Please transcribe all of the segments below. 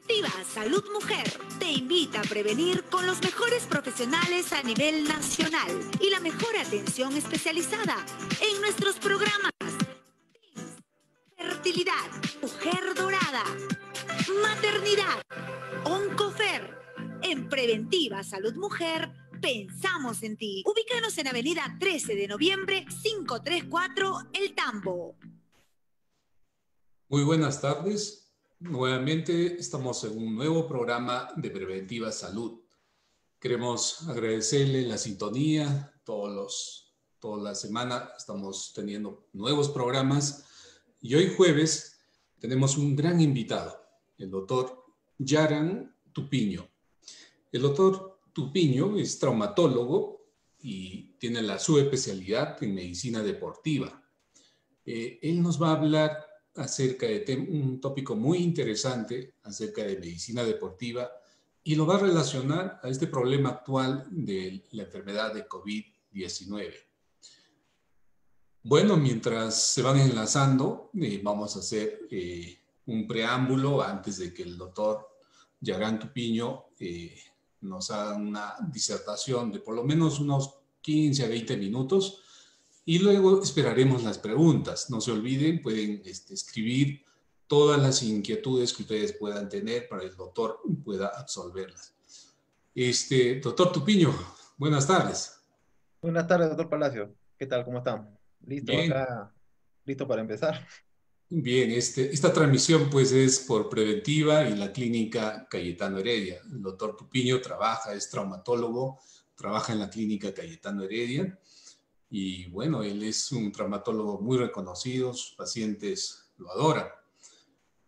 Preventiva Salud Mujer te invita a prevenir con los mejores profesionales a nivel nacional y la mejor atención especializada en nuestros programas. Fertilidad, Mujer Dorada, Maternidad, Oncofer. En Preventiva Salud Mujer pensamos en ti. Ubícanos en Avenida 13 de Noviembre, 534, El Tambo. Muy buenas tardes. Nuevamente estamos en un nuevo programa de Preventiva Salud. Queremos agradecerle la sintonía. Toda la semana estamos teniendo nuevos programas. Y hoy jueves tenemos un gran invitado, el doctor Yaran Tupiño. El doctor Tupiño es traumatólogo y tiene la subespecialidad en medicina deportiva. Él nos va a hablar acerca de un tópico muy interesante acerca de medicina deportiva y lo va a relacionar a este problema actual de la enfermedad de COVID-19. Bueno, mientras se van enlazando, vamos a hacer un preámbulo antes de que el doctor Yaran Tupiño nos haga una disertación de por lo menos unos 15 a 20 minutos. Y luego esperaremos las preguntas. No se olviden, pueden escribir todas las inquietudes que ustedes puedan tener para que el doctor pueda absolverlas. Doctor Tupiño, buenas tardes. Buenas tardes, doctor Palacio. ¿Qué tal? ¿Cómo están? ¿Listo? Bien. Acá, listo para empezar. Bien, esta transmisión pues es por Preventiva y la clínica Cayetano Heredia. El doctor Tupiño es traumatólogo, trabaja en la clínica Cayetano Heredia. Y bueno, él es un traumatólogo muy reconocido, sus pacientes lo adoran.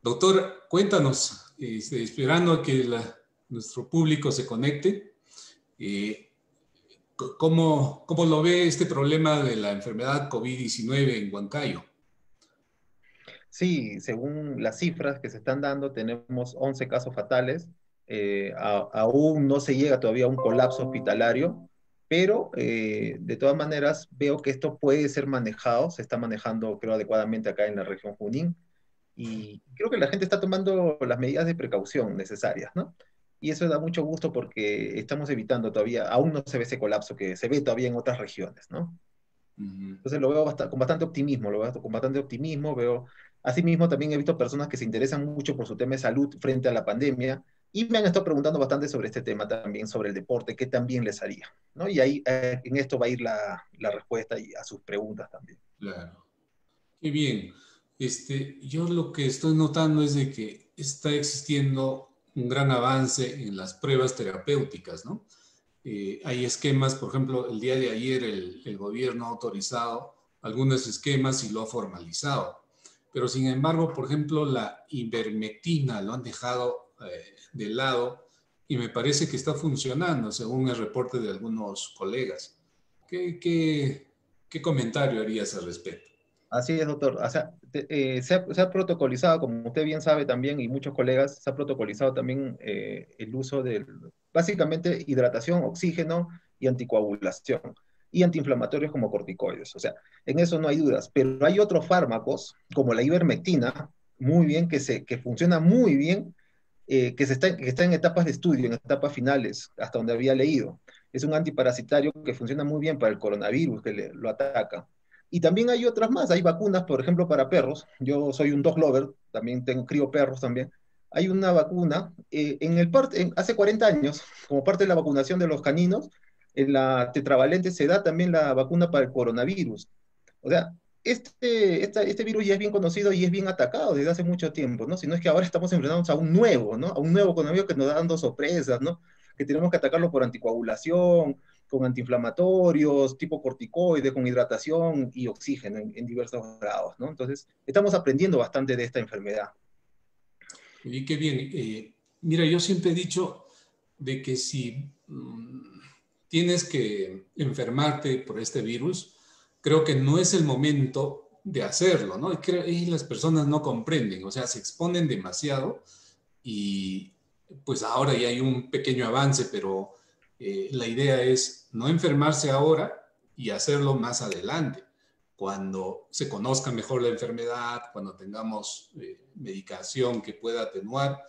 Doctor, cuéntanos, esperando a que nuestro público se conecte, ¿cómo lo ve este problema de la enfermedad COVID-19 en Huancayo? Sí, según las cifras que se están dando, tenemos 11 casos fatales. Aún no se llega todavía a un colapso hospitalario, pero de todas maneras veo que esto puede ser manejado, se está manejando creo adecuadamente acá en la región Junín, y creo que la gente está tomando las medidas de precaución necesarias, ¿no? Y eso da mucho gusto porque estamos evitando todavía, aún no se ve ese colapso que se ve todavía en otras regiones, ¿no? Entonces lo veo con bastante optimismo, veo, asimismo también he visto personas que se interesan mucho por su tema de salud frente a la pandemia, y me han estado preguntando bastante sobre este tema también, sobre el deporte, qué también les haría, ¿no? Y ahí en esto va a ir la respuesta y a sus preguntas también. Claro. Qué bien. Yo lo que estoy notando es de que está existiendo un gran avance en las pruebas terapéuticas, ¿no? Hay esquemas, por ejemplo, el día de ayer el gobierno ha autorizado algunos esquemas y lo ha formalizado. Pero sin embargo, por ejemplo, la ivermectina lo han dejado de lado y me parece que está funcionando, según el reporte de algunos colegas. ¿Qué comentario harías al respecto? Así es, doctor. O sea, se ha protocolizado, como usted bien sabe también, y muchos colegas, se ha protocolizado también el uso de, básicamente, hidratación, oxígeno y anticoagulación, y antiinflamatorios como corticoides. O sea, en eso no hay dudas. Pero hay otros fármacos, como la ivermectina, muy bien, que funciona muy bien, que está en etapas de estudio, en etapas finales, hasta donde había leído. Es un antiparasitario que funciona muy bien para el coronavirus que lo ataca. Y también hay otras más, hay vacunas, por ejemplo, para perros. Yo soy un dog lover, también crío perros también. Hay una vacuna, hace 40 años, como parte de la vacunación de los caninos, en la tetravalente se da también la vacuna para el coronavirus. O sea, este virus ya es bien conocido y es bien atacado desde hace mucho tiempo, ¿no? Si no es que ahora estamos enfrentándonos a un nuevo, ¿no? A un nuevo coronavirus que nos da dando sorpresas, ¿no? Que tenemos que atacarlo por anticoagulación, con antiinflamatorios, tipo corticoides, con hidratación y oxígeno en diversos grados, ¿no? Entonces, estamos aprendiendo bastante de esta enfermedad. Y qué bien. Mira, yo siempre he dicho de que si tienes que enfermarte por este virus, creo que no es el momento de hacerlo, ¿no? Y las personas no comprenden, o sea, se exponen demasiado y pues ahora ya hay un pequeño avance, pero la idea es no enfermarse ahora y hacerlo más adelante, cuando se conozca mejor la enfermedad, cuando tengamos medicación que pueda atenuar,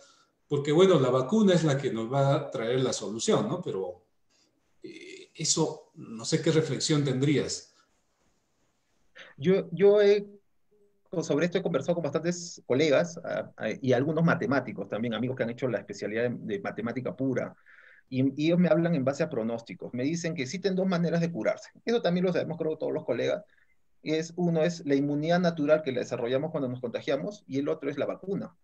porque bueno, la vacuna es la que nos va a traer la solución, ¿no? Pero eso, no sé qué reflexión tendrías. Yo sobre esto he conversado con bastantes colegas y algunos matemáticos también, amigos que han hecho la especialidad de matemática pura, y ellos me hablan en base a pronósticos. Me dicen que existen dos maneras de curarse. Eso también lo sabemos, creo, todos los colegas. Uno es la inmunidad natural que la desarrollamos cuando nos contagiamos y el otro es la vacuna.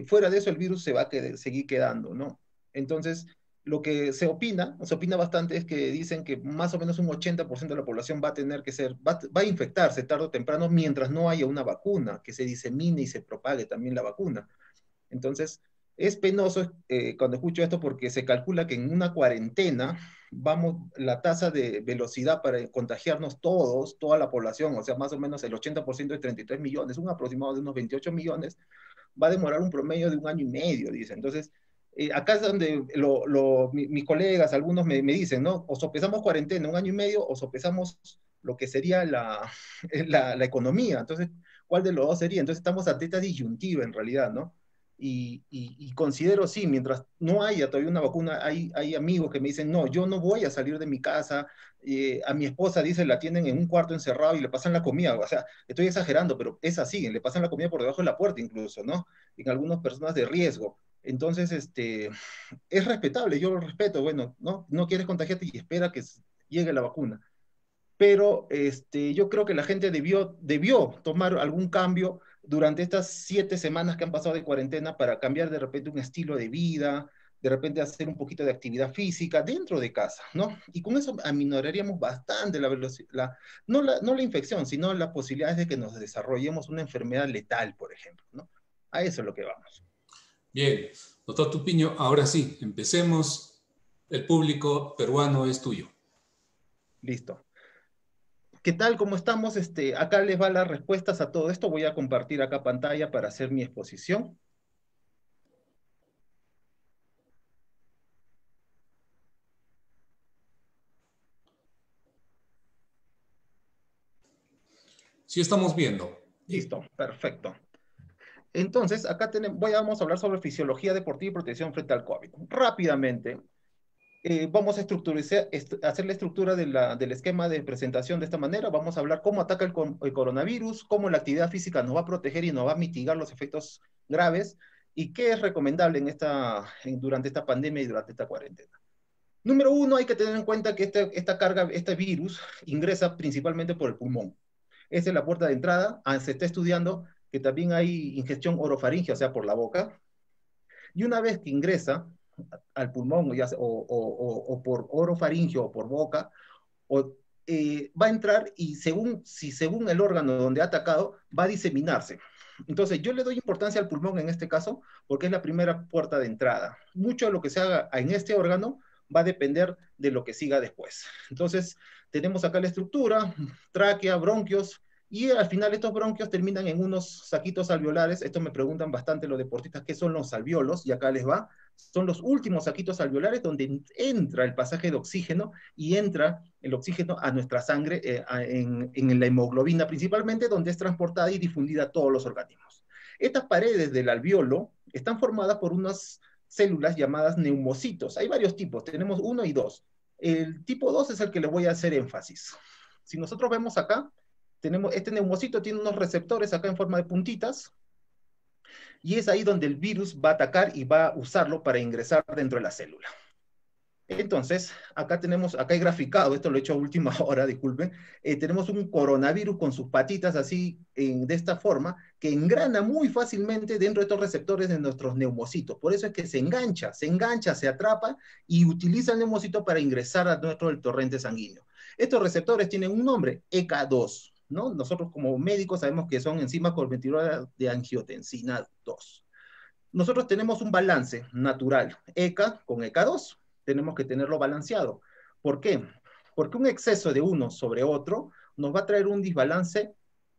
Fuera de eso el virus se va a seguir quedando, ¿no? Entonces, lo que se opina bastante es que dicen que más o menos un 80% de la población va a tener que va a infectarse tarde o temprano mientras no haya una vacuna, que se disemine y se propague también la vacuna. Entonces, es penoso cuando escucho esto porque se calcula que en una cuarentena la tasa de velocidad para contagiarnos todos, toda la población, o sea, más o menos el 80% de 33 millones, un aproximado de unos 28 millones, va a demorar un promedio de un año y medio, dice. Entonces, acá es donde mis colegas, algunos me dicen, ¿no? O sopesamos cuarentena un año y medio, o sopesamos lo que sería la economía. Entonces, ¿cuál de los dos sería? Entonces, estamos ante esta disyuntiva en realidad, ¿no? Y considero, sí, mientras no haya todavía una vacuna, hay amigos que me dicen, no, yo no voy a salir de mi casa, a mi esposa, dice, la tienen en un cuarto encerrado y le pasan la comida, o sea, estoy exagerando, pero es así, le pasan la comida por debajo de la puerta incluso, ¿no? En algunas personas de riesgo. Entonces, es respetable, yo lo respeto, bueno, no quieres contagiarte y espera que llegue la vacuna. Pero yo creo que la gente debió tomar algún cambio durante estas 7 semanas que han pasado de cuarentena para cambiar de repente un estilo de vida, de repente hacer un poquito de actividad física dentro de casa, ¿no? Y con eso aminoraríamos bastante la velocidad, no la infección, sino las posibilidades de que nos desarrollemos una enfermedad letal, por ejemplo, ¿no? A eso es lo que vamos. Bien, doctor Tupiño, ahora sí, empecemos. El público peruano es tuyo. Listo. ¿Qué tal? ¿Cómo estamos? Acá les va las respuestas a todo esto. Voy a compartir acá pantalla para hacer mi exposición. Sí estamos viendo. Listo, perfecto. Entonces, acá vamos a hablar sobre fisiología deportiva y protección frente al COVID. Rápidamente, vamos a hacer la estructura del esquema de presentación de esta manera. Vamos a hablar cómo ataca el coronavirus, cómo la actividad física nos va a proteger y nos va a mitigar los efectos graves y qué es recomendable durante esta pandemia y durante esta cuarentena. Número uno, hay que tener en cuenta que este virus ingresa principalmente por el pulmón. Esa es la puerta de entrada. Se está estudiando que también hay ingestión orofaringea, o sea, por la boca. Y una vez que ingresa al pulmón, o por orofaringeo o por boca, va a entrar y según el órgano donde ha atacado, va a diseminarse. Entonces, yo le doy importancia al pulmón en este caso porque es la primera puerta de entrada. Mucho de lo que se haga en este órgano va a depender de lo que siga después. Entonces, tenemos acá la estructura, tráquea, bronquios, y al final estos bronquios terminan en unos saquitos alveolares. Esto me preguntan bastante los deportistas qué son los alveolos, y acá les va. Son los últimos saquitos alveolares donde entra el pasaje de oxígeno y entra el oxígeno a nuestra sangre, en la hemoglobina principalmente, donde es transportada y difundida a todos los organismos. Estas paredes del alveolo están formadas por unas células llamadas neumocitos. Hay varios tipos, tenemos 1 y 2. El tipo 2 es el que le voy a hacer énfasis. Si nosotros vemos acá, este neumocito tiene unos receptores acá en forma de puntitas, y es ahí donde el virus va a atacar y va a usarlo para ingresar dentro de la célula. Entonces, acá he graficado, esto lo he hecho a última hora, disculpen, tenemos un coronavirus con sus patitas así, de esta forma, que engrana muy fácilmente dentro de estos receptores de nuestros neumocitos. Por eso es que se engancha, se atrapa y utiliza el neumocito para ingresar a nuestro torrente sanguíneo. Estos receptores tienen un nombre, ECA2, ¿no? Nosotros como médicos sabemos que son enzimas convertidoras de angiotensina 2. Nosotros tenemos un balance natural, ECA con ECA2, tenemos que tenerlo balanceado. ¿Por qué? Porque un exceso de uno sobre otro nos va a traer un desbalance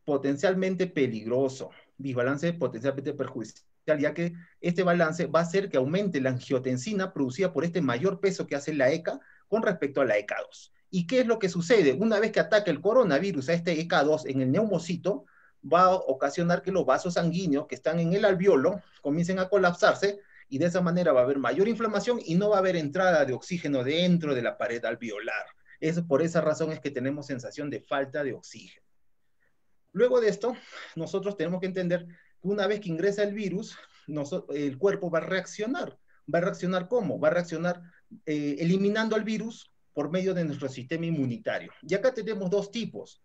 potencialmente peligroso, desbalance potencialmente perjudicial, ya que este balance va a hacer que aumente la angiotensina producida por este mayor peso que hace la ECA con respecto a la ECA2. ¿Y qué es lo que sucede? Una vez que ataca el coronavirus a este ECA2 en el neumocito, va a ocasionar que los vasos sanguíneos que están en el alveolo comiencen a colapsarse y de esa manera va a haber mayor inflamación y no va a haber entrada de oxígeno dentro de la pared alveolar. Por esa razón es que tenemos sensación de falta de oxígeno. Luego de esto, nosotros tenemos que entender que una vez que ingresa el virus, el cuerpo va a reaccionar. ¿Va a reaccionar cómo? Va a reaccionar eliminando al virus por medio de nuestro sistema inmunitario. Y acá tenemos dos tipos.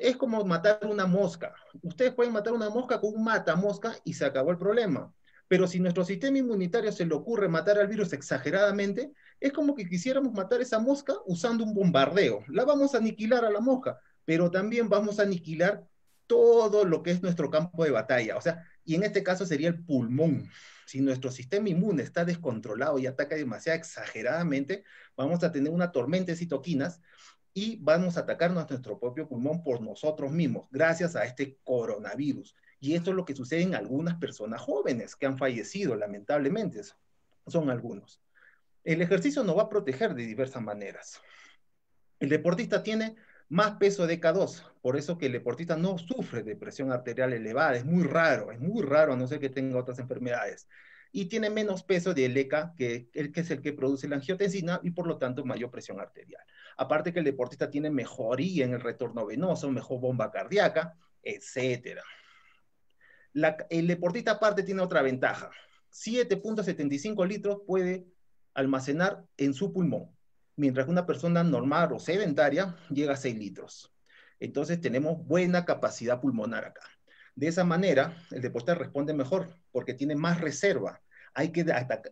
Es como matar una mosca. Ustedes pueden matar una mosca con un matamosca y se acabó el problema. Pero si nuestro sistema inmunitario se le ocurre matar al virus exageradamente, es como que quisiéramos matar esa mosca usando un bombardeo. La vamos a aniquilar a la mosca, pero también vamos a aniquilar todo lo que es nuestro campo de batalla. O sea, y en este caso sería el pulmón. Si nuestro sistema inmune está descontrolado y ataca demasiado exageradamente, vamos a tener una tormenta de citoquinas y vamos a atacarnos a nuestro propio pulmón por nosotros mismos, gracias a este coronavirus. Y esto es lo que sucede en algunas personas jóvenes que han fallecido, lamentablemente. Son algunos. El ejercicio nos va a proteger de diversas maneras. El deportista tiene más peso de K2, por eso que el deportista no sufre de presión arterial elevada, es muy raro, a no ser que tenga otras enfermedades. Y tiene menos peso del ECA, que es el que produce la angiotensina, y por lo tanto mayor presión arterial. Aparte que el deportista tiene mejoría en el retorno venoso, mejor bomba cardíaca, etc. El deportista aparte tiene otra ventaja. 7.75 litros puede almacenar en su pulmón, mientras que una persona normal o sedentaria llega a 6 litros. Entonces tenemos buena capacidad pulmonar acá. De esa manera, el deportista responde mejor porque tiene más reserva.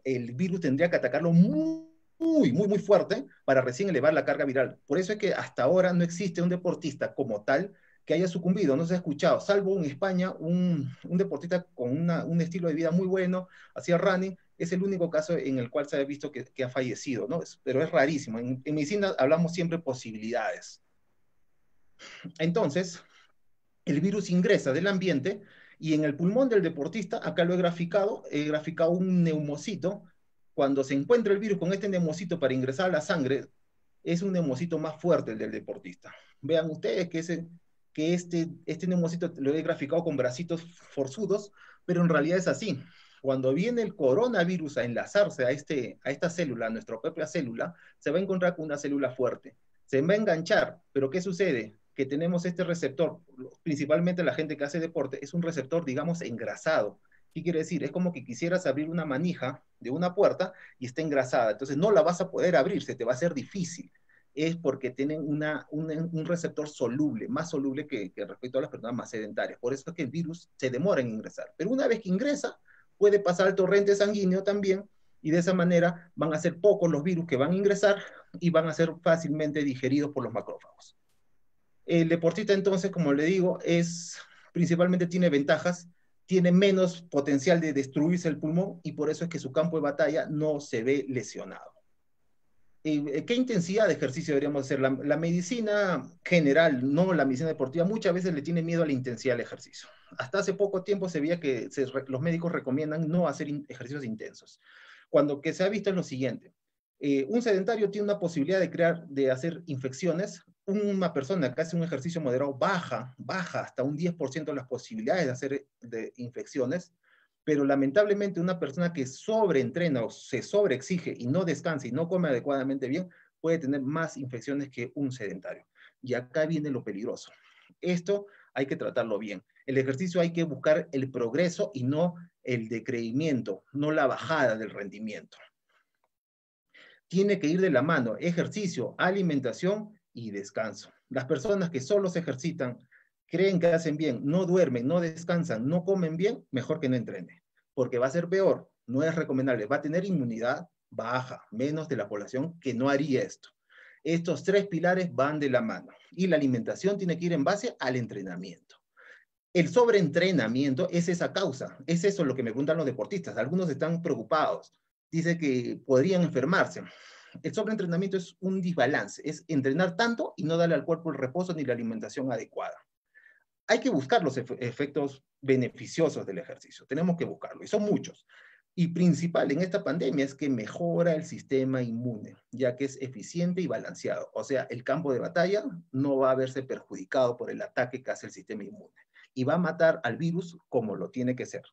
El virus tendría que atacarlo muy fuerte para recién elevar la carga viral. Por eso es que hasta ahora no existe un deportista como tal que haya sucumbido, no se ha escuchado, salvo en España, un deportista con un estilo de vida muy bueno, hacía running, es el único caso en el cual se ha visto que ha fallecido, ¿no? Pero es rarísimo. En medicina hablamos siempre de posibilidades. Entonces, el virus ingresa del ambiente y en el pulmón del deportista, acá lo he graficado un neumocito. Cuando se encuentra el virus con este neumocito para ingresar a la sangre, es un neumocito más fuerte el del deportista. Vean ustedes que este neumocito lo he graficado con bracitos forzudos, pero en realidad es así. Cuando viene el coronavirus a enlazarse a esta célula, a nuestra propia célula, se va a encontrar con una célula fuerte. Se va a enganchar, pero ¿qué sucede? Que tenemos este receptor, principalmente la gente que hace deporte, es un receptor, digamos, engrasado. ¿Qué quiere decir? Es como que quisieras abrir una manija de una puerta y está engrasada. Entonces no la vas a poder abrir, se te va a hacer difícil. Es porque tienen un receptor soluble, más soluble que respecto a las personas más sedentarias. Por eso es que el virus se demora en ingresar. Pero una vez que ingresa, puede pasar al torrente sanguíneo también, y de esa manera van a ser pocos los virus que van a ingresar y van a ser fácilmente digeridos por los macrófagos. El deportista entonces, como le digo, principalmente tiene ventajas, tiene menos potencial de destruirse el pulmón y por eso es que su campo de batalla no se ve lesionado. ¿Qué intensidad de ejercicio deberíamos hacer? La medicina general, no la medicina deportiva, muchas veces le tiene miedo a la intensidad del ejercicio. Hasta hace poco tiempo se veía que los médicos recomiendan no hacer ejercicios intensos. Cuando que se ha visto es lo siguiente. Un sedentario tiene una posibilidad de hacer infecciones. Una persona que hace un ejercicio moderado baja hasta un 10% de las posibilidades de hacer infecciones, pero lamentablemente una persona que sobreentrena o se sobreexige y no descansa y no come adecuadamente bien, puede tener más infecciones que un sedentario. Y acá viene lo peligroso. Esto hay que tratarlo bien. El ejercicio hay que buscar el progreso y no el decrecimiento, no la bajada del rendimiento. tiene que ir de la mano ejercicio, alimentación y descanso. Las personas que solo se ejercitan, creen que hacen bien, no duermen, no descansan, no comen bien, mejor que no entrenen, porque va a ser peor, no es recomendable, va a tener inmunidad baja, menos de la población que no haría esto. Estos tres pilares van de la mano y la alimentación tiene que ir en base al entrenamiento. El sobreentrenamiento es esa causa, es eso lo que me preguntan los deportistas. Algunos están preocupados, dicen que podrían enfermarse. El sobreentrenamiento es un desbalance, es entrenar tanto y no darle al cuerpo el reposo ni la alimentación adecuada. Hay que buscar los efectos beneficiosos del ejercicio, tenemos que buscarlo, y son muchos. Y principal en esta pandemia es que mejora el sistema inmune, ya que es eficiente y balanceado. O sea, el campo de batalla no va a verse perjudicado por el ataque que hace el sistema inmune. Y va a matar al virus como lo tiene que ser.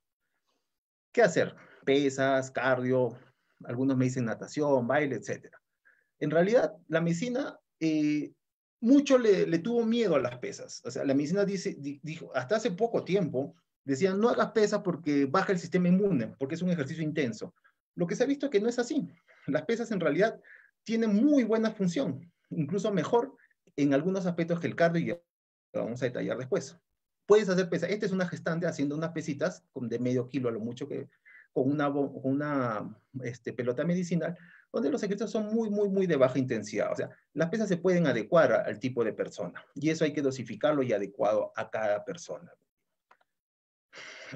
¿Qué hacer? Pesas, cardio, algunos me dicen natación, baile, etc. En realidad, la medicina mucho le tuvo miedo a las pesas. O sea, la medicina dijo, hasta hace poco tiempo, decían, no hagas pesas porque baja el sistema inmune, porque es un ejercicio intenso. Lo que se ha visto es que no es así. Las pesas en realidad tienen muy buena función, incluso mejor en algunos aspectos que el cardio, y lo vamos a detallar después. Puedes hacer pesas. Esta es una gestante haciendo unas pesitas de medio kilo a lo mucho, que con una pelota medicinal, donde los ejercicios son muy de baja intensidad. O sea, las pesas se pueden adecuar al tipo de persona, y eso hay que dosificarlo y adecuado a cada persona.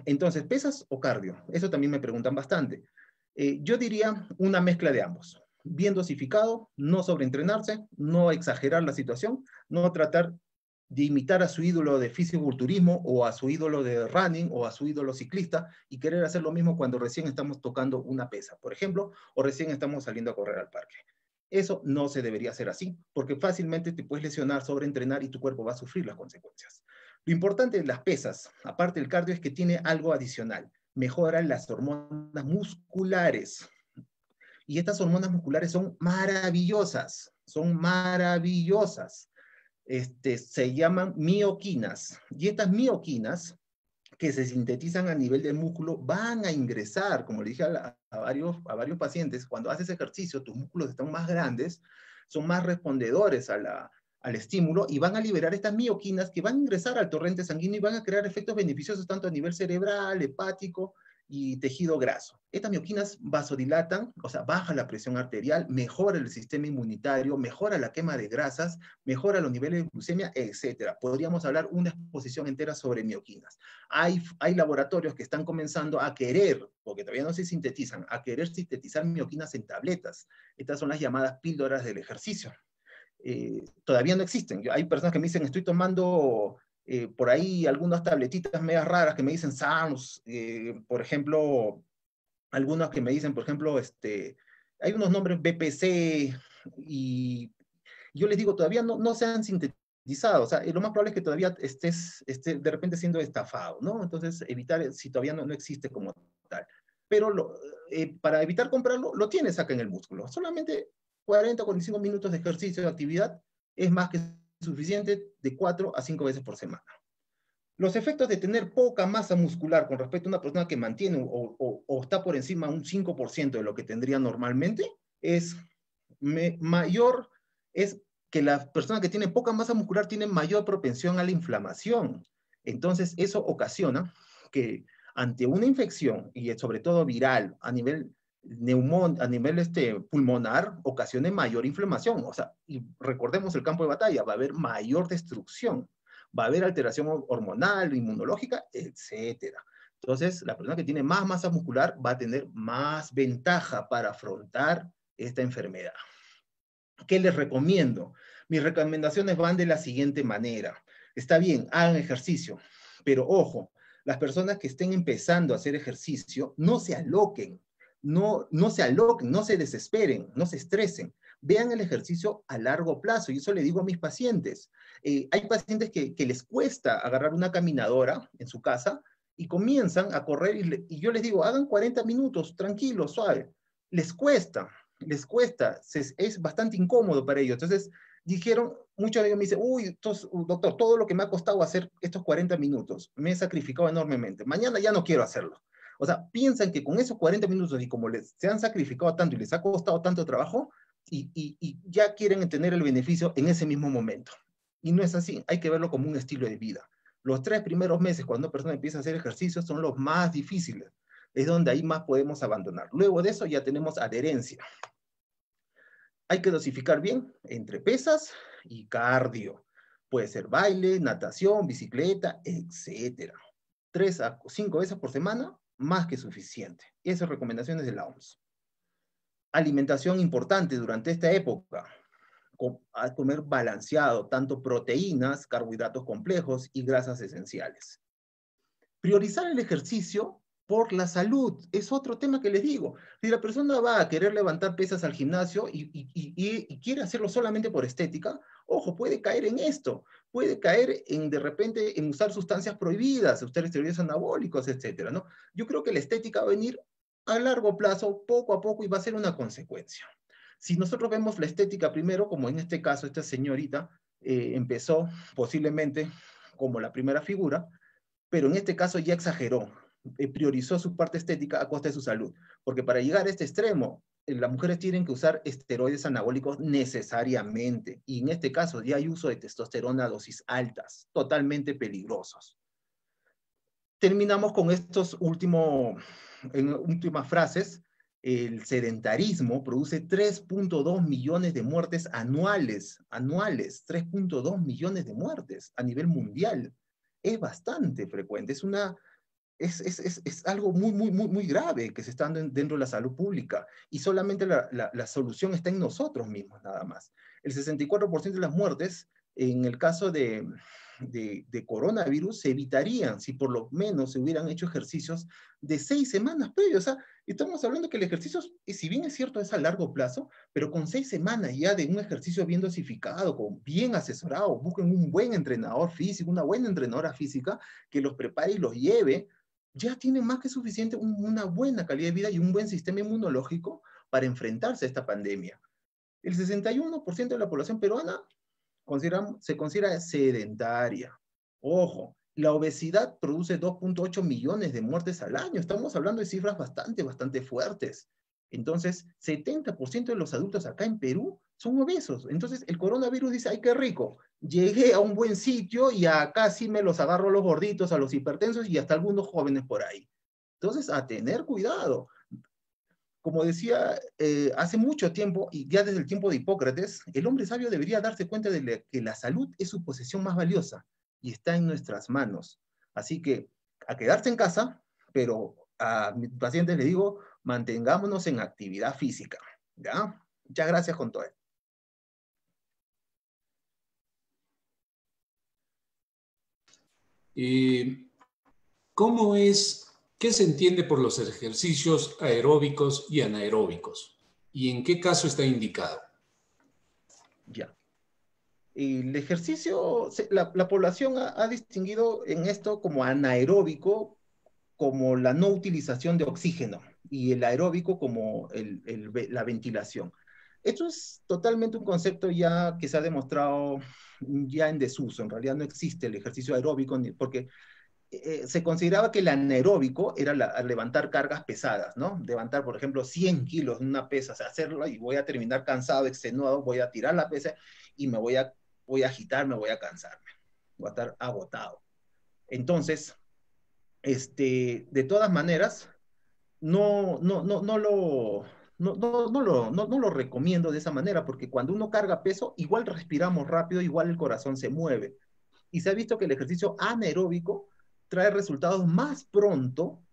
Entonces, ¿pesas o cardio? Eso también me preguntan bastante. Yo diría una mezcla de ambos. Bien dosificado, no sobreentrenarse, no exagerar la situación, no tratar de imitar a su ídolo de fisiculturismo o a su ídolo de running o a su ídolo ciclista y querer hacer lo mismo cuando recién estamos tocando una pesa, por ejemplo, o recién estamos saliendo a correr al parque. Eso no se debería hacer así, porque fácilmente te puedes lesionar, sobreentrenar y tu cuerpo va a sufrir las consecuencias. Lo importante de las pesas, aparte del cardio, es que tiene algo adicional. Mejora las hormonas musculares. Y estas hormonas musculares son maravillosas, son maravillosas. Se llaman mioquinas. Y estas mioquinas, que se sintetizan a nivel del músculo, van a ingresar, como le dije a varios pacientes, cuando haces ejercicio, tus músculos están más grandes, son más respondedores al estímulo y van a liberar estas mioquinas que van a ingresar al torrente sanguíneo y van a crear efectos beneficiosos tanto a nivel cerebral, hepático y tejido graso. Estas mioquinas vasodilatan, o sea, baja la presión arterial, mejora el sistema inmunitario, mejora la quema de grasas, mejora los niveles de glucemia, etc. Podríamos hablar una exposición entera sobre mioquinas. Hay laboratorios que están comenzando a querer, porque todavía no se sintetizan, a querer sintetizar mioquinas en tabletas. Estas son las llamadas píldoras del ejercicio. Todavía no existen. Hay personas que me dicen, estoy tomando por ahí algunas tabletitas medias raras que me dicen SARMs, por ejemplo, algunos que me dicen, por ejemplo, hay unos nombres BPC, y yo les digo, todavía no se han sintetizado. O sea, lo más probable es que todavía estés de repente siendo estafado, ¿no? Entonces, evitar, si todavía no existe como tal. Pero para evitar comprarlo, lo tienes acá en el músculo. Solamente 40 o 45 minutos de ejercicio, de actividad, es más que suficiente, de 4 a 5 veces por semana. Los efectos de tener poca masa muscular con respecto a una persona que mantiene o está por encima de un 5% de lo que tendría normalmente, es que la persona que tiene poca masa muscular tiene mayor propensión a la inflamación. Entonces, eso ocasiona que ante una infección, y sobre todo viral, a nivel pulmonar, ocasione mayor inflamación. O sea, y recordemos el campo de batalla, va a haber mayor destrucción, va a haber alteración hormonal, inmunológica, etc. Entonces, la persona que tiene más masa muscular va a tener más ventaja para afrontar esta enfermedad. ¿Qué les recomiendo? Mis recomendaciones van de la siguiente manera. Está bien, hagan ejercicio, pero ojo, las personas que estén empezando a hacer ejercicio, no se aloquen, no se desesperen, no se estresen. Vean el ejercicio a largo plazo, y eso le digo a mis pacientes. Hay pacientes que les cuesta agarrar una caminadora en su casa y comienzan a correr, y yo les digo, hagan 40 minutos, tranquilo, suave. Les cuesta, es bastante incómodo para ellos. Entonces, muchos de ellos me dicen, uy, doctor, todo lo que me ha costado hacer estos 40 minutos, me he sacrificado enormemente. Mañana ya no quiero hacerlo. O sea, piensan que con esos 40 minutos y como se han sacrificado tanto y les ha costado tanto trabajo, y ya quieren tener el beneficio en ese mismo momento. Y no es así, hay que verlo como un estilo de vida. Los 3 primeros meses, cuando una persona empieza a hacer ejercicio, son los más difíciles. Es donde ahí más podemos abandonar. Luego de eso ya tenemos adherencia. Hay que dosificar bien entre pesas y cardio. Puede ser baile, natación, bicicleta, etc. 3 a 5 veces por semana, más que suficiente. Esas recomendaciones de la OMS. Alimentación importante durante esta época. A comer balanceado, tanto proteínas, carbohidratos complejos y grasas esenciales. Priorizar el ejercicio por la salud es otro tema que les digo. Si la persona va a querer levantar pesas al gimnasio y quiere hacerlo solamente por estética, ojo, puede caer en esto. Puede caer de repente en usar sustancias prohibidas, usar esteroides anabólicos, etcétera, ¿no? Yo creo que la estética va a venir a largo plazo, poco a poco, y va a ser una consecuencia. Si nosotros vemos la estética primero, como en este caso esta señorita empezó posiblemente como la primera figura, pero en este caso ya exageró, priorizó su parte estética a costa de su salud, porque para llegar a este extremo, las mujeres tienen que usar esteroides anabólicos necesariamente, y en este caso ya hay uso de testosterona a dosis altas, totalmente peligrosos. Terminamos con estos últimas frases. El sedentarismo produce 3.2 millones de muertes anuales, 3.2 millones de muertes a nivel mundial. Es bastante frecuente, es algo muy grave que se está dando dentro de la salud pública, y solamente la solución está en nosotros mismos, nada más. El 64% de las muertes, en el caso de coronavirus, se evitarían si por lo menos se hubieran hecho ejercicios de 6 semanas previos. O sea, estamos hablando que el ejercicio, si bien es cierto, es a largo plazo, pero con 6 semanas ya de un ejercicio bien dosificado, bien asesorado, busquen un buen entrenador físico, una buena entrenadora física que los prepare y los lleve, ya tienen más que suficiente una buena calidad de vida y un buen sistema inmunológico para enfrentarse a esta pandemia. El 61% de la población peruana se considera sedentaria. Ojo, la obesidad produce 2.8 millones de muertes al año. Estamos hablando de cifras bastante fuertes. Entonces, 70% de los adultos acá en Perú son obesos. Entonces, el coronavirus dice, ¡ay, qué rico! Llegué a un buen sitio y acá sí me los agarro a los gorditos, a los hipertensos y hasta algunos jóvenes por ahí. Entonces, a tener cuidado. Como decía, hace mucho tiempo, y ya desde el tiempo de Hipócrates, el hombre sabio debería darse cuenta de que la salud es su posesión más valiosa y está en nuestras manos. Así que a quedarse en casa, pero a mis pacientes les digo, mantengámonos en actividad física. ¿Ya? Muchas gracias con todo. ¿Qué se entiende por los ejercicios aeróbicos y anaeróbicos? ¿Y en qué caso está indicado? Ya. El ejercicio, la población ha distinguido en esto como anaeróbico, como la no utilización de oxígeno, y el aeróbico como la ventilación. Esto es totalmente un concepto ya que se ha demostrado ya en desuso. En realidad no existe el ejercicio aeróbico, porque se consideraba que el anaeróbico era levantar cargas pesadas, ¿no? Levantar, por ejemplo, 100 kilos en una pesa, o sea, hacerlo y voy a terminar cansado, extenuado, voy a tirar la pesa y voy a agitarme, voy a cansarme, voy a estar agotado. Entonces, de todas maneras, no lo recomiendo de esa manera, porque cuando uno carga peso, igual respiramos rápido, igual el corazón se mueve. Y se ha visto que el ejercicio anaeróbico trae resultados más pronto,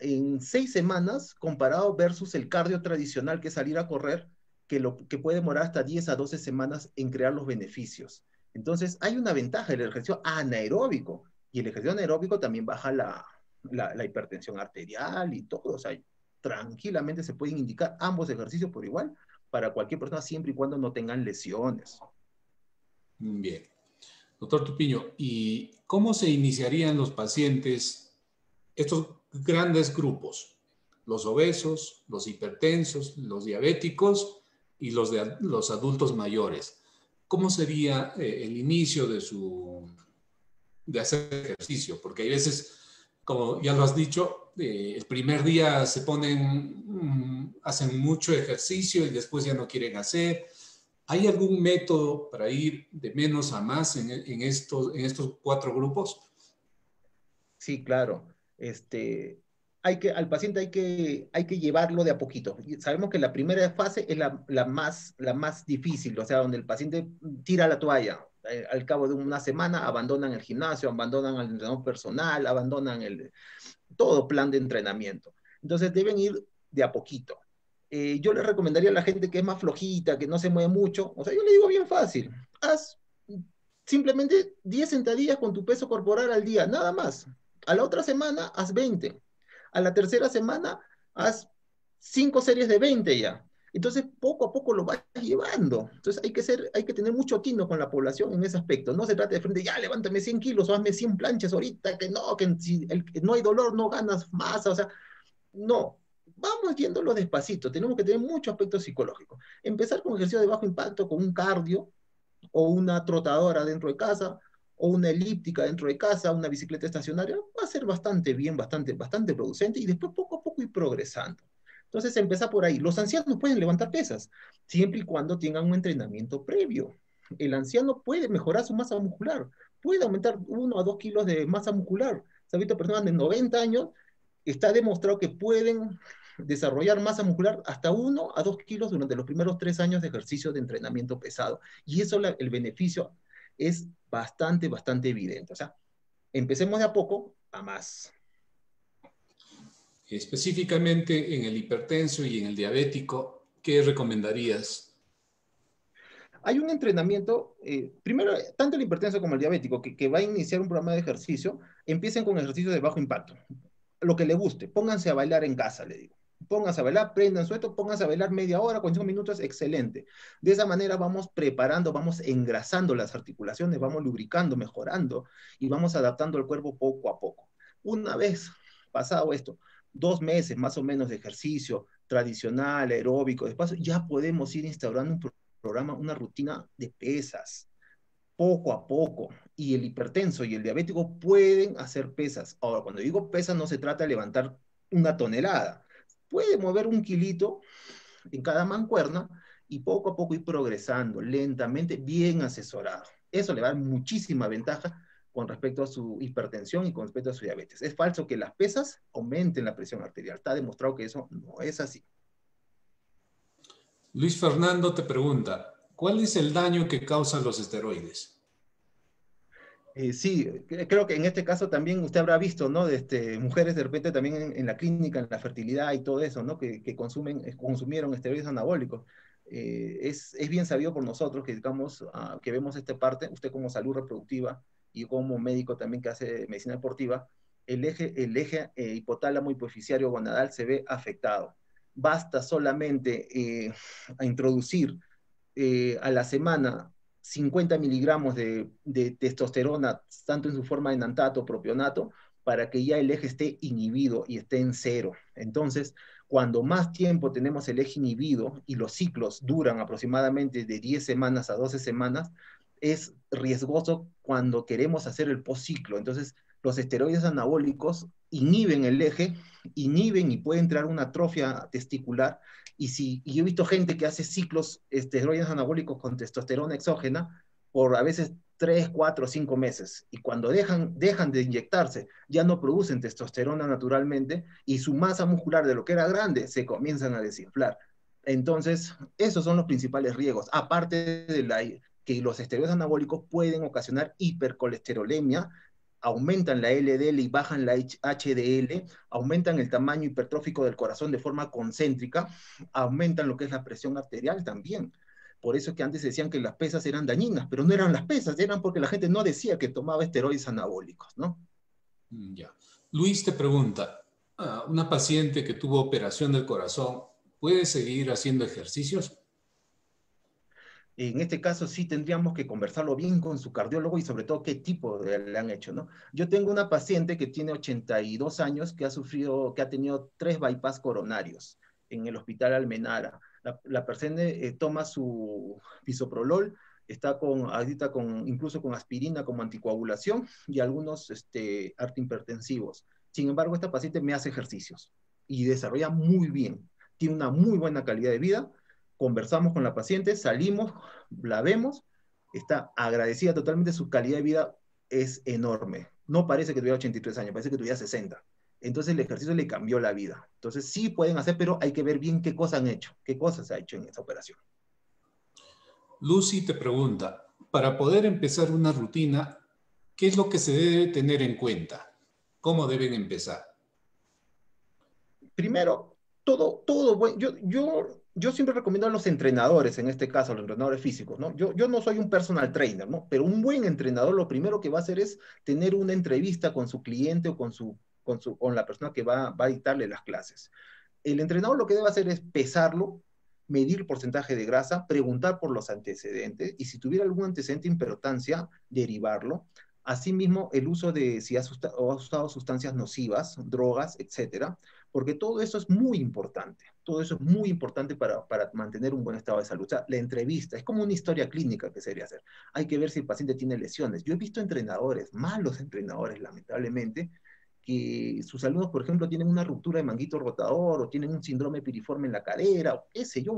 en 6 semanas, comparado versus el cardio tradicional, que es salir a correr, que puede demorar hasta 10 a 12 semanas en crear los beneficios. Entonces, hay una ventaja del ejercicio anaeróbico, y el ejercicio anaeróbico también baja la hipertensión arterial y todo. O sea, tranquilamente se pueden indicar ambos ejercicios por igual para cualquier persona, siempre y cuando no tengan lesiones. Bien. Doctor Tupiño, ¿y cómo se iniciarían los pacientes, estos grandes grupos? Los obesos, los hipertensos, los diabéticos y los adultos mayores. ¿Cómo sería el inicio de hacer ejercicio? Porque hay veces, como ya lo has dicho, El primer día se ponen, hacen mucho ejercicio y después ya no quieren hacer. ¿Hay algún método para ir de menos a más en estos 4 grupos? Sí, claro. Al paciente hay que llevarlo de a poquito. Y sabemos que la primera fase es la más difícil, o sea, donde el paciente tira la toalla. Al cabo de una semana abandonan el gimnasio, abandonan el entrenador personal, abandonan todo plan de entrenamiento. Entonces deben ir de a poquito. Yo le recomendaría a la gente que es más flojita, que no se mueve mucho, o sea, yo le digo bien fácil, haz simplemente 10 sentadillas con tu peso corporal al día, nada más. A la otra semana haz 20. A la tercera semana haz 5 series de 20 ya. Entonces, poco a poco lo vas llevando. Entonces, hay que tener mucho tino con la población en ese aspecto. No se trata de frente, ya, levántame 100 kilos o hazme 100 planchas ahorita, que si no hay dolor, no ganas masa. O sea, no. Vamos yéndolo despacito. Tenemos que tener mucho aspecto psicológico. Empezar con ejercicio de bajo impacto, con un cardio, o una trotadora dentro de casa, o una elíptica dentro de casa, una bicicleta estacionaria, va a ser bastante bien, bastante producente, y después poco a poco ir progresando. Entonces, empezar por ahí. Los ancianos pueden levantar pesas, siempre y cuando tengan un entrenamiento previo. El anciano puede mejorar su masa muscular, puede aumentar 1 a 2 kilos de masa muscular. Se ha visto personas de 90 años, está demostrado que pueden desarrollar masa muscular hasta 1 a 2 kilos durante los primeros 3 años de ejercicio de entrenamiento pesado. Y eso, el beneficio es bastante evidente. O sea, empecemos de a poco a más. Específicamente en el hipertenso y en el diabético, ¿qué recomendarías? Hay un entrenamiento, primero, tanto el hipertenso como el diabético, que va a iniciar un programa de ejercicio, empiecen con ejercicios de bajo impacto. Lo que le guste, pónganse a bailar en casa, le digo. Pónganse a bailar, prendan suelto, pónganse a bailar media hora, 45 minutos, excelente. De esa manera vamos preparando, vamos engrasando las articulaciones, vamos lubricando, mejorando y vamos adaptando el cuerpo poco a poco. Una vez pasado esto, 2 meses más o menos de ejercicio tradicional, aeróbico, despacio, ya podemos ir instaurando un programa, una rutina de pesas poco a poco. Y el hipertenso y el diabético pueden hacer pesas. Ahora, cuando digo pesas, no se trata de levantar 1 tonelada. Puede mover 1 kilito en cada mancuerna y poco a poco ir progresando, lentamente, bien asesorado. Eso le va a dar muchísima ventaja con respecto a su hipertensión y con respecto a su diabetes. Es falso que las pesas aumenten la presión arterial. Está demostrado que eso no es así. Luis Fernando te pregunta, ¿cuál es el daño que causan los esteroides? Sí, creo que en este caso también usted habrá visto, ¿no? Mujeres de repente también en la clínica, en la fertilidad y todo eso, ¿no? Que consumieron esteroides anabólicos. Es bien sabido por nosotros que, digamos, que vemos esta parte, usted como salud reproductiva y como médico también que hace medicina deportiva, el eje hipotálamo hipoficiario gonadal se ve afectado. Basta solamente a introducir a la semana 50 miligramos de testosterona, tanto en su forma de enantato o propionato, para que ya el eje esté inhibido y esté en cero. Entonces, cuando más tiempo tenemos el eje inhibido y los ciclos duran aproximadamente de 10 semanas a 12 semanas, es riesgoso cuando queremos hacer el postciclo. Entonces, los esteroides anabólicos inhiben el eje, inhiben y puede entrar una atrofia testicular y yo he visto gente que hace ciclos esteroides anabólicos con testosterona exógena por a veces 3, 4, 5 meses. Y cuando dejan de inyectarse, ya no producen testosterona naturalmente y su masa muscular de lo que era grande se comienzan a desinflar. Entonces, esos son los principales riesgos. Aparte de que los esteroides anabólicos pueden ocasionar hipercolesterolemia, aumentan la LDL y bajan la HDL, aumentan el tamaño hipertrófico del corazón de forma concéntrica, aumentan lo que es la presión arterial también. Por eso es que antes decían que las pesas eran dañinas, pero no eran las pesas, eran porque la gente no decía que tomaba esteroides anabólicos, ¿no? Ya. Luis te pregunta, ¿una paciente que tuvo operación del corazón puede seguir haciendo ejercicios? En este caso sí tendríamos que conversarlo bien con su cardiólogo y sobre todo qué tipo le han hecho, ¿no? Yo tengo una paciente que tiene 82 años que ha tenido 3 bypass coronarios en el hospital Almenara. La persona toma su bisoprolol, está ahorita incluso con aspirina como anticoagulación y algunos antihipertensivos. Sin embargo, esta paciente me hace ejercicios y desarrolla muy bien, tiene una muy buena calidad de vida. Conversamos con la paciente, salimos, la vemos, está agradecida totalmente, su calidad de vida es enorme. No parece que tuviera 83 años, parece que tuviera 60. Entonces el ejercicio le cambió la vida. Entonces sí pueden hacer, pero hay que ver bien qué cosas han hecho, qué cosas se ha hecho en esa operación. Lucy te pregunta, para poder empezar una rutina, ¿qué es lo que se debe tener en cuenta? ¿Cómo deben empezar? Primero, todo bueno. Yo siempre recomiendo a los entrenadores, en este caso, a los entrenadores físicos, ¿no? Yo no soy un personal trainer, ¿no? Pero un buen entrenador lo primero que va a hacer es tener una entrevista con su cliente o con la persona que va a dictarle las clases. El entrenador lo que debe hacer es pesarlo, medir el porcentaje de grasa, preguntar por los antecedentes y si tuviera algún antecedente de hipertoncia, derivarlo. Asimismo, el uso de si ha usado sustancias nocivas, drogas, etcétera, porque todo eso es muy importante. Todo eso es muy importante para mantener un buen estado de salud. O sea, la entrevista es como una historia clínica que se debería hacer. Hay que ver si el paciente tiene lesiones. Yo he visto entrenadores, malos entrenadores, lamentablemente, que sus alumnos, por ejemplo, tienen una ruptura de manguito rotador o tienen un síndrome piriforme en la cadera, o qué sé yo,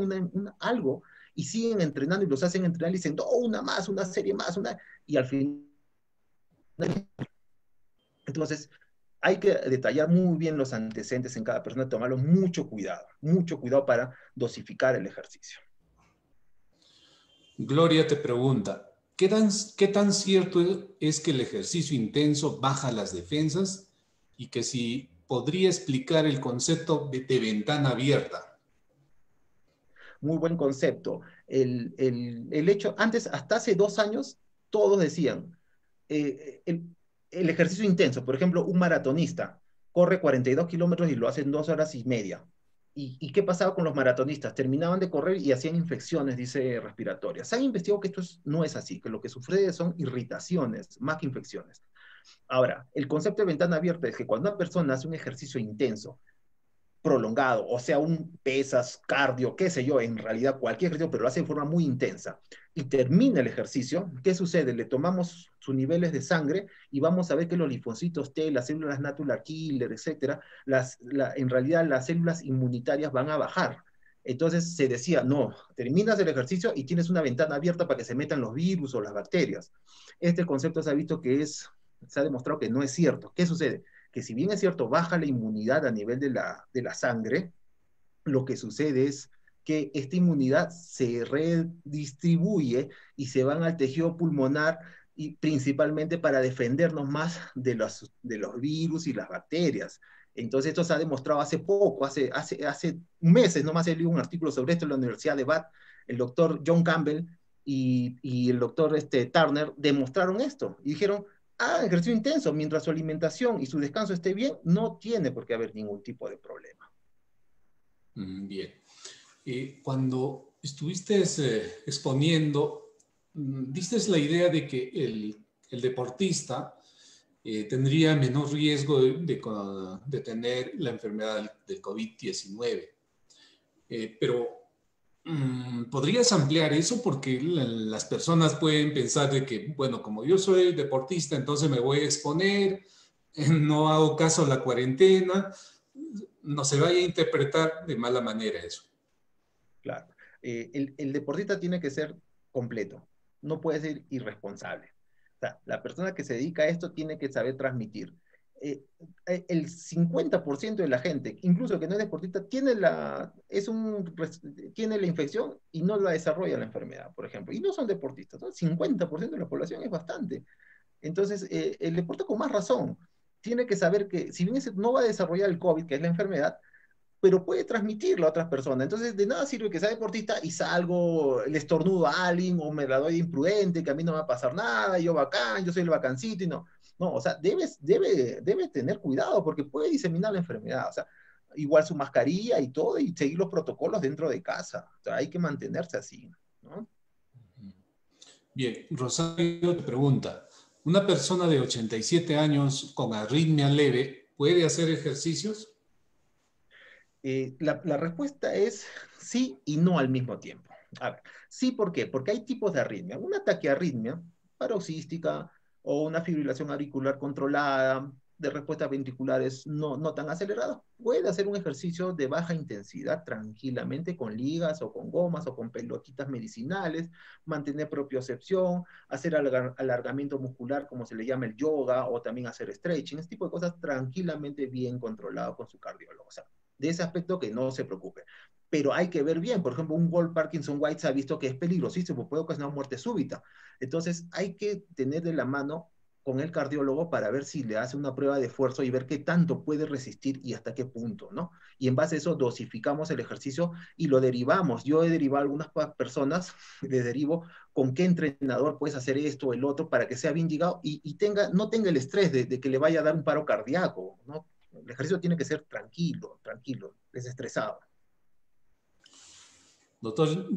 algo, y siguen entrenando y los hacen entrenar y dicen, no, una más, una serie más, y al final. Entonces, hay que detallar muy bien los antecedentes en cada persona, tomarlo mucho cuidado para dosificar el ejercicio. Gloria te pregunta, ¿qué tan cierto es que el ejercicio intenso baja las defensas y que si podría explicar el concepto de ventana abierta? Muy buen concepto. El hecho, antes, hasta hace 2 años, todos decían, eh, el, el ejercicio intenso, por ejemplo, un maratonista corre 42 kilómetros y lo hace en 2 horas y media. ¿Y qué pasaba con los maratonistas? Terminaban de correr y hacían infecciones, dice, respiratorias. Se ha investigado que no es así, que lo que sucede son irritaciones más que infecciones. Ahora, el concepto de ventana abierta es que cuando una persona hace un ejercicio intenso, prolongado, o sea, un pesas, cardio, qué sé yo, en realidad cualquier ejercicio, pero lo hace de forma muy intensa, y termina el ejercicio, ¿qué sucede? Le tomamos sus niveles de sangre y vamos a ver que los linfocitos T, las células natural killer, etcétera, en realidad las células inmunitarias van a bajar. Entonces se decía, no, terminas el ejercicio y tienes una ventana abierta para que se metan los virus o las bacterias. Este concepto se ha visto se ha demostrado que no es cierto. ¿Qué sucede? Que si bien es cierto, baja la inmunidad a nivel de la sangre, lo que sucede es que esta inmunidad se redistribuye y se van al tejido pulmonar y principalmente para defendernos más de los virus y las bacterias. Entonces esto se ha demostrado hace poco, hace meses, nomás he leído un artículo sobre esto en la Universidad de Bath, el doctor John Campbell y el doctor Turner demostraron esto y dijeron, ejercicio intenso, mientras su alimentación y su descanso esté bien, no tiene por qué haber ningún tipo de problema. Bien. Cuando estuviste exponiendo, diste la idea de que el deportista tendría menor riesgo de tener la enfermedad del COVID-19. Pero ¿podrías ampliar eso? Porque las personas pueden pensar de que, bueno, como yo soy deportista, entonces me voy a exponer, no hago caso a la cuarentena, no se vaya a interpretar de mala manera eso. Claro. El deportista tiene que ser completo, no puede ser irresponsable. O sea, la persona que se dedica a esto tiene que saber transmitir. El 50% de la gente, incluso que no es deportista, tiene la infección y no la desarrolla la enfermedad, por ejemplo. Y no son deportistas, ¿no? El 50% de la población es bastante. Entonces, el deporte con más razón tiene que saber que si bien no va a desarrollar el COVID, que es la enfermedad, pero puede transmitirlo a otras personas. Entonces, de nada sirve que sea deportista y salgo, le estornudo a alguien o me la doy de imprudente, que a mí no me va a pasar nada, yo bacán, yo soy el bacancito y no. No, o sea, debe tener cuidado porque puede diseminar la enfermedad. O sea, igual su mascarilla y todo y seguir los protocolos dentro de casa. O sea, hay que mantenerse así, ¿no? Bien, Rosario te pregunta, ¿una persona de 87 años con arritmia leve puede hacer ejercicios? La respuesta es sí y no al mismo tiempo. A ver, sí, ¿por qué? Porque hay tipos de arritmia. Una taquiarritmia paroxística o una fibrilación auricular controlada, de respuestas ventriculares no tan aceleradas, puede hacer un ejercicio de baja intensidad tranquilamente con ligas o con gomas o con pelotitas medicinales, mantener propiocepción, hacer alargamiento muscular como se le llama el yoga o también hacer stretching, este tipo de cosas tranquilamente bien controlado con su cardiólogo. O sea, de ese aspecto que no se preocupe. Pero hay que ver bien, por ejemplo, un Wolff Parkinson White se ha visto que es peligrosísimo, puede ocasionar muerte súbita. Entonces hay que tener de la mano con el cardiólogo para ver si le hace una prueba de esfuerzo y ver qué tanto puede resistir y hasta qué punto, ¿no? Y en base a eso dosificamos el ejercicio y lo derivamos. Yo he derivado a algunas personas, les derivo con qué entrenador puedes hacer esto o el otro para que sea bien llegado y no tenga el estrés de que le vaya a dar un paro cardíaco, ¿no? El ejercicio tiene que ser tranquilo, desestresado. Doctor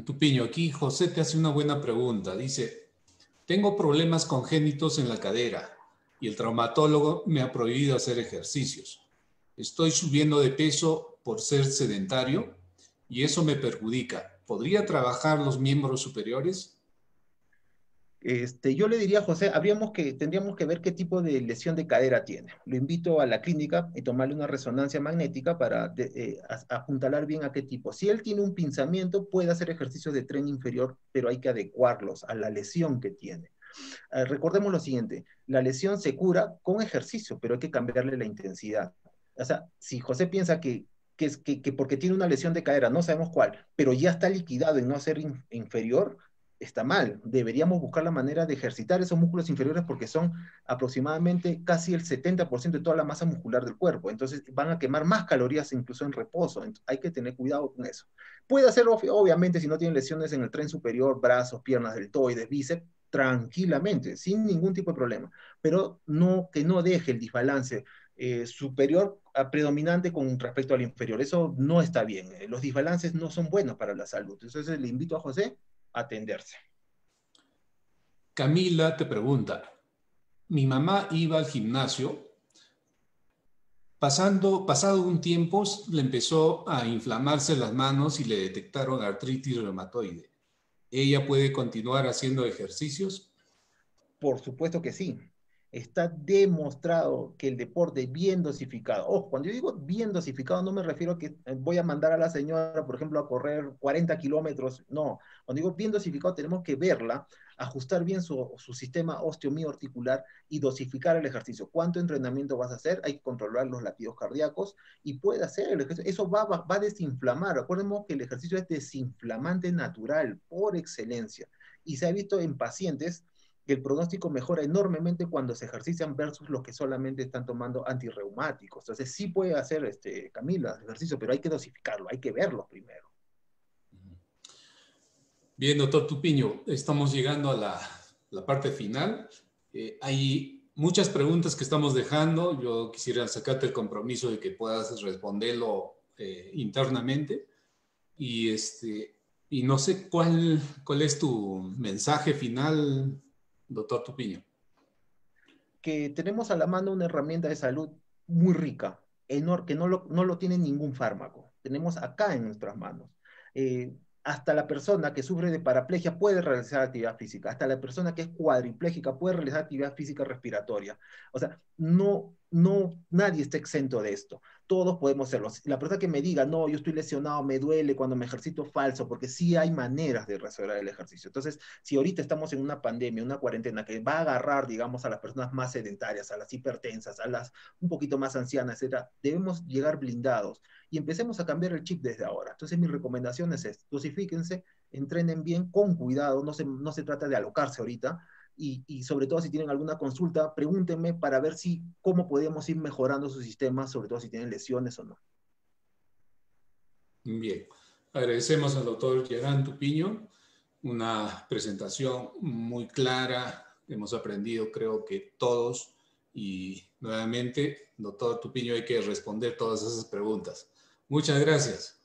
Tupiño, aquí José te hace una buena pregunta. Dice, tengo problemas congénitos en la cadera y el traumatólogo me ha prohibido hacer ejercicios. Estoy subiendo de peso por ser sedentario y eso me perjudica. ¿Podría trabajar los miembros superiores? Yo le diría a José, tendríamos que ver qué tipo de lesión de cadera tiene. Lo invito a la clínica y tomarle una resonancia magnética para apuntalar bien a qué tipo. Si él tiene un pinzamiento, puede hacer ejercicios de tren inferior, pero hay que adecuarlos a la lesión que tiene. Recordemos lo siguiente, la lesión se cura con ejercicio, pero hay que cambiarle la intensidad. O sea, si José piensa que porque tiene una lesión de cadera, no sabemos cuál, pero ya está liquidado en no ser inferior, está mal. Deberíamos buscar la manera de ejercitar esos músculos inferiores porque son aproximadamente casi el 70% de toda la masa muscular del cuerpo. Entonces van a quemar más calorías incluso en reposo. Entonces, hay que tener cuidado con eso. Puede hacerlo, obviamente, si no tiene lesiones en el tren superior, brazos, piernas, deltoides, bíceps, tranquilamente, sin ningún tipo de problema. Pero que no deje el desbalance superior a predominante con respecto al inferior. Eso no está bien. Los desbalances no son buenos para la salud. Entonces le invito a José atenderse. Camila te pregunta, mi mamá iba al gimnasio, pasado un tiempo le empezó a inflamarse las manos y le detectaron artritis reumatoide. ¿Ella puede continuar haciendo ejercicios? Por supuesto que sí. Está demostrado que el deporte bien dosificado, ojo, cuando yo digo bien dosificado no me refiero a que voy a mandar a la señora, por ejemplo, a correr 40 kilómetros, no. Cuando digo bien dosificado tenemos que verla, ajustar bien su sistema osteomioarticular y dosificar el ejercicio. ¿Cuánto entrenamiento vas a hacer? Hay que controlar los latidos cardíacos y puede hacer el ejercicio. Eso va a desinflamar. Recordemos que el ejercicio es desinflamante natural por excelencia y se ha visto en pacientes que el pronóstico mejora enormemente cuando se ejercitan versus los que solamente están tomando antirreumáticos. Entonces sí puede hacer, Camila, ejercicio, pero hay que dosificarlo, hay que verlo primero. Bien, doctor Tupiño, estamos llegando a la parte final. Hay muchas preguntas que estamos dejando. Yo quisiera sacarte el compromiso de que puedas responderlo internamente. Y no sé cuál es tu mensaje final, doctor Tupiño. Que tenemos a la mano una herramienta de salud muy rica, que no lo tiene ningún fármaco. Tenemos acá en nuestras manos. Hasta la persona que sufre de paraplegia puede realizar actividad física, hasta la persona que es cuadriplégica puede realizar actividad física respiratoria. O sea, nadie está exento de esto. Todos podemos hacerlo. La persona que me diga, no, yo estoy lesionado, me duele cuando me ejercito, falso, porque sí hay maneras de resolver el ejercicio. Entonces, si ahorita estamos en una pandemia, una cuarentena que va a agarrar, digamos, a las personas más sedentarias, a las hipertensas, a las un poquito más ancianas, etcétera, debemos llegar blindados y empecemos a cambiar el chip desde ahora. Entonces, mi recomendación es dosifíquense, entrenen bien, con cuidado, no se trata de alocarse ahorita, y sobre todo si tienen alguna consulta, pregúntenme para ver cómo podemos ir mejorando su sistema, sobre todo si tienen lesiones o no. Bien, agradecemos al doctor Gerán Tupiño, una presentación muy clara, hemos aprendido creo que todos, y nuevamente, doctor Tupiño, hay que responder todas esas preguntas. Muchas gracias.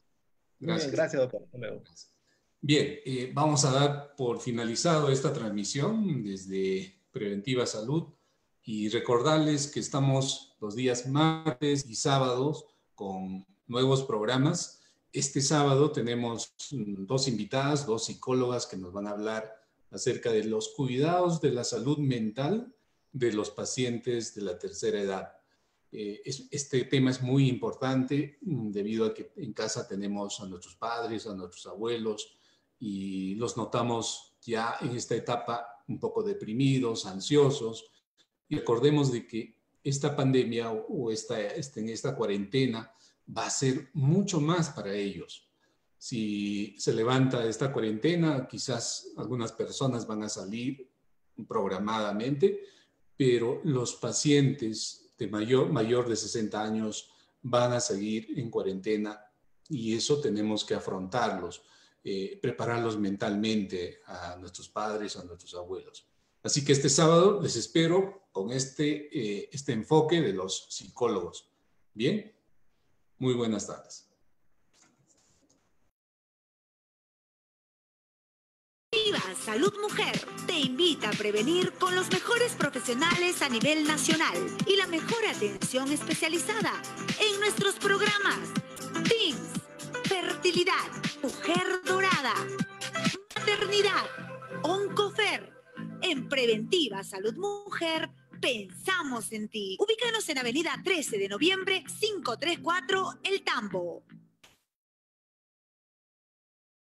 Gracias. Bien, gracias, doctor. Hasta luego. Bien, vamos a dar por finalizado esta transmisión desde Preventiva Salud y recordarles que estamos los días martes y sábados con nuevos programas. Este sábado tenemos dos invitadas, dos psicólogas que nos van a hablar acerca de los cuidados de la salud mental de los pacientes de la tercera edad. Este tema es muy importante debido a que en casa tenemos a nuestros padres, a nuestros abuelos, y los notamos ya en esta etapa un poco deprimidos, ansiosos. Y recordemos de que esta pandemia o en esta cuarentena va a ser mucho más para ellos. Si se levanta esta cuarentena, quizás algunas personas van a salir programadamente, pero los pacientes de mayor de 60 años van a seguir en cuarentena y eso tenemos que afrontarlos, prepararlos mentalmente a nuestros padres, a nuestros abuelos. Así que este sábado les espero con este enfoque de los psicólogos. Bien, muy buenas tardes. Salud Mujer te invita a prevenir con los mejores profesionales a nivel nacional y la mejor atención especializada en nuestros programas TIMS, Fertilidad, Mujer Dorada, Maternidad, Oncofer. En Preventiva Salud Mujer, pensamos en ti. Ubícanos en Avenida 13 de Noviembre, 534, El Tambo.